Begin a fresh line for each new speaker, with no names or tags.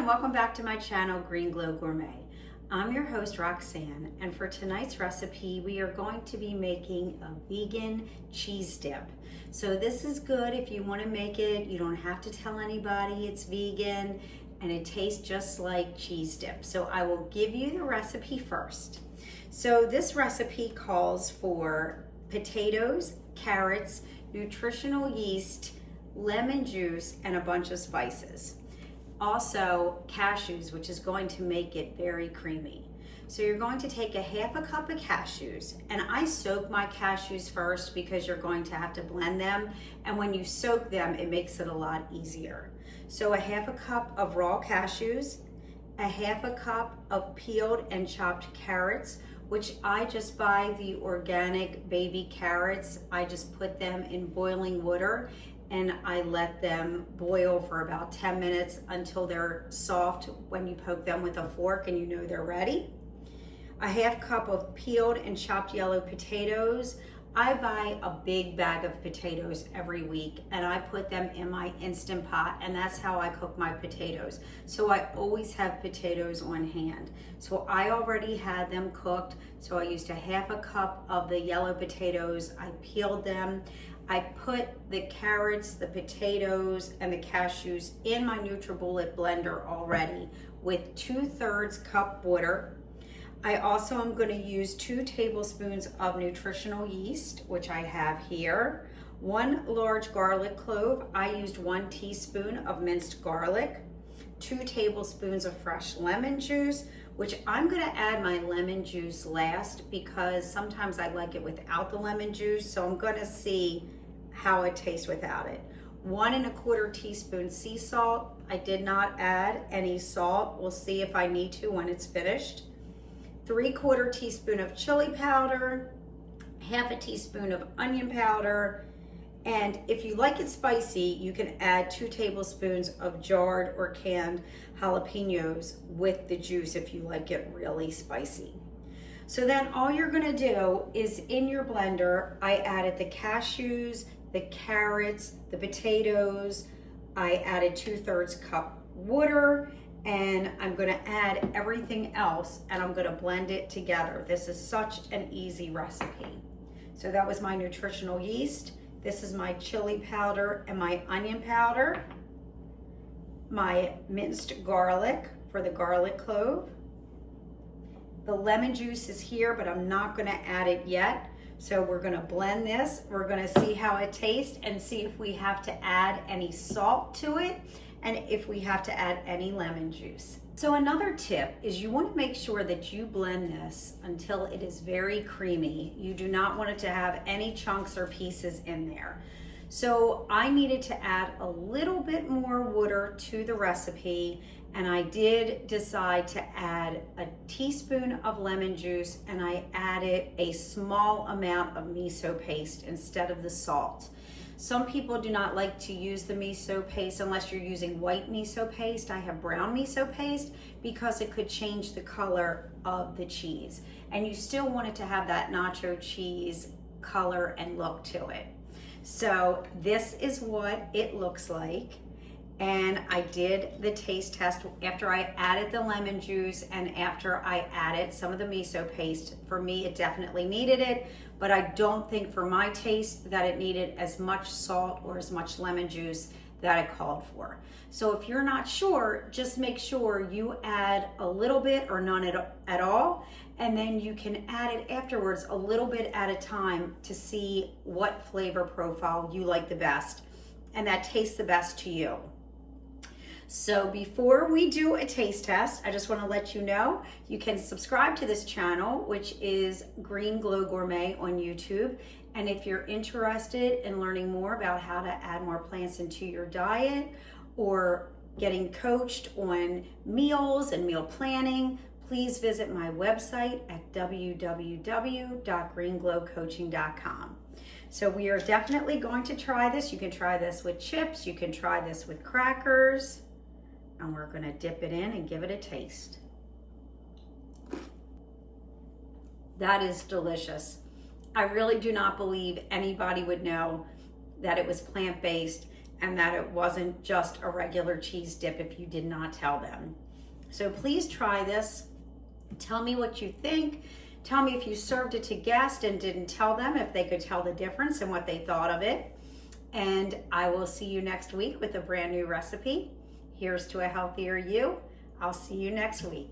and welcome back to my channel, Green Glow Gourmet. I'm your host, Roxanne, and for tonight's recipe, we are going to be making a vegan cheese dip. So this is good if you want to make it. You don't have to tell anybody it's vegan, and it tastes just like cheese dip. So I will give you the recipe first. So this recipe calls for potatoes, carrots, nutritional yeast, lemon juice, and a bunch of spices. Also cashews, which is going to make it very creamy. So you're going to take a half a cup of cashews, and I soak my cashews first because you're going to have to blend them, and when you soak them it makes it a lot easier. So a half a cup of raw cashews, a half a cup of peeled and chopped carrots, which I just buy the organic baby carrots. I just put them in boiling water and I let them boil for about 10 minutes until they're soft when you poke them with a fork and you know they're ready. A half cup of peeled and chopped yellow potatoes. I buy a big bag of potatoes every week and I put them in my Instant Pot, and that's how I cook my potatoes. So I always have potatoes on hand. So I already had them cooked. So I used a half a cup of the yellow potatoes. I peeled them. I put the carrots, the potatoes, and the cashews in my NutriBullet blender already with 2/3 cup water. I also am going to use 2 tablespoons of nutritional yeast, which I have here. 1 large garlic clove. I used 1 teaspoon of minced garlic. 2 tablespoons of fresh lemon juice, which I'm going to add my lemon juice last because sometimes I like it without the lemon juice, so I'm going to see how it tastes without it. 1 1/4 teaspoon sea salt. I did not add any salt. We'll see if I need to when it's finished. 3/4 teaspoon of chili powder, half a teaspoon of onion powder, and if you like it spicy, you can add 2 tablespoons of jarred or canned jalapenos with the juice if you like it really spicy. So then all you're gonna do is in your blender, I added the cashews, the carrots, the potatoes, I added 2/3 cup water, and I'm gonna add everything else and I'm gonna blend it together. This is such an easy recipe. So that was my nutritional yeast. This is my chili powder and my onion powder, my minced garlic for the garlic clove. The lemon juice is here, but I'm not gonna add it yet. So we're gonna blend this. We're gonna see how it tastes and see if we have to add any salt to it and if we have to add any lemon juice. So another tip is you want to make sure that you blend this until it is very creamy. You do not want it to have any chunks or pieces in there. So I needed to add a little bit more water to the recipe, and I did decide to add a teaspoon of lemon juice, and I added a small amount of miso paste instead of the salt. Some people do not like to use the miso paste unless you're using white miso paste. I have brown miso paste because it could change the color of the cheese. And you still want it to have that nacho cheese color and look to it. So this is what it looks like. And I did the taste test after I added the lemon juice and after I added some of the miso paste. For me, it definitely needed it, but I don't think for my taste that it needed as much salt or as much lemon juice that it called for. So if you're not sure, just make sure you add a little bit or none at all, and then you can add it afterwards a little bit at a time to see what flavor profile you like the best and that tastes the best to you. So before we do a taste test, I just want to let you know you can subscribe to this channel, which is Green Glow Gourmet on YouTube. And if you're interested in learning more about how to add more plants into your diet or getting coached on meals and meal planning, please visit my website at www.greenglowcoaching.com. So we are definitely going to try this. You can try this with chips, you can try this with crackers. And we're gonna dip it in and give it a taste. That is delicious. I really do not believe anybody would know that it was plant-based and that it wasn't just a regular cheese dip if you did not tell them. So please try this. Tell me what you think. Tell me if you served it to guests and didn't tell them, if they could tell the difference and what they thought of it. And I will see you next week with a brand new recipe. Here's to a healthier you. I'll see you next week.